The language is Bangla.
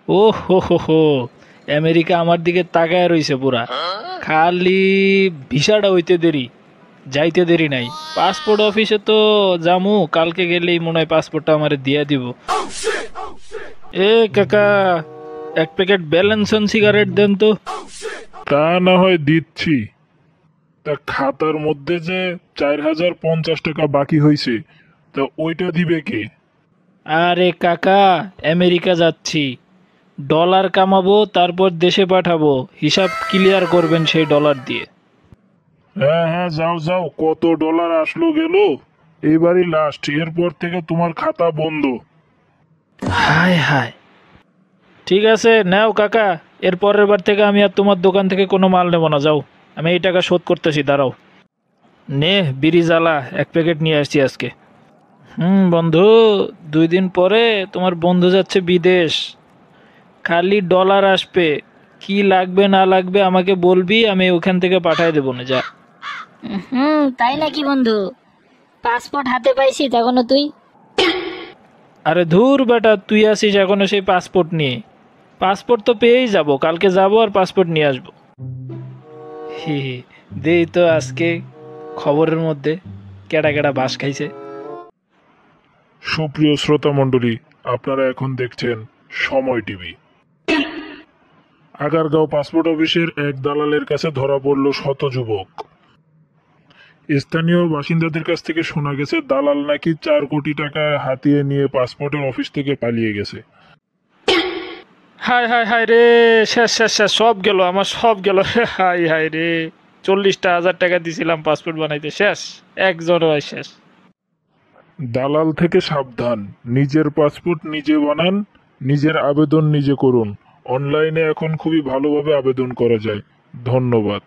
ও হো, আমেরিকা আমার দিকে তাকায় রইছে পুরা। খালি ভিসাটা হইতে দেরি, যাইতে দেরি নাই। পাসপোর্ট অফিসে তো জামু, কালকে গেলেই মনে হয় পাসপোর্টটা আমারে দিয়া দিব। এ কাকা, এক প্যাকেট ব্যালেন্সন সিগারেট দেন তো। তা না হয় দিচ্ছি। তা খাতার মধ্যে যে 4050 টাকা বাকি হয়েছে, তা ওইটা দিবে কে? আরে কাকা, আমেরিকা যাচ্ছি, ডলার কামাবো, তারপর দেশে পাঠাবো, হিসাব ক্লিয়ার করবেন সেই ডলার দিয়ে। হ্যাঁ হ্যাঁ, যাও যাও, কত ডলার আসলো গেল, এবারই লাস্ট, এরপর থেকে তোমার খাতা বন্ধ। হায় হায়। ঠিক আছে, নাও কাকা, এর পরের বার থেকে আমি আর তোমার দোকান থেকে কোনো মাল নেব না, যাও। আমি এই টাকা শোধ করতেছি, দাঁড়াও। নে বিড়ি জ্বালা, এক প্যাকেট নিয়ে আসছি আজকে। বন্ধু, 2 দিন পরে তোমার বন্ধু যাচ্ছে বিদেশ, খালি ডলার আসবে। কি লাগবে না লাগবে আমাকে বলবি, আমি ওখান থেকে পাঠাই দেবো না, যা। তাই নাকি বন্ধু? পাসপোর্ট হাতে পাইছিস এখনো তুই? আরে ধুর বেটা, তুই আসিস এখনো সেই পাসপোর্ট নিয়ে? পাসপোর্ট তো পেয়েই যাব, কালকে যাব আর পাসপোর্ট নিয়ে আসবো। হি হি, দেই তো আজকে খবরের মধ্যে কেডা কেডা বাস খাইছে। সুপ্রিয় শ্রোতা মণ্ডলী, আপনারা এখন দেখছেন সময় টিভি। আগারগাঁও পাসপোর্ট অফিসের এক দালালের কাছে ধরা পড়ল শত যুবক। স্থানীয় বাসিন্দাদের কাছ থেকে শোনা গেছে, দালাল নাকি 4 কোটি টাকা হাতিয়ে নিয়ে পাসপোর্টের অফিস থেকে পালিয়ে গেছে। হায় হায় হায় রে, শেষ শেষ শেষ, সব গেল আমার, সব গেল। হায় হায় রে, 40,000 টাকা দিছিলাম পাসপোর্ট বানাইতে, শেষ, একজন হয় শেষ। দালাল থেকে সাবধান, নিজের পাসপোর্ট নিজে বানান, নিজের আবেদন নিজে করুন। অনলাইনে এখন খুবই ভালোভাবে আবেদন করা যায়। ধন্যবাদ।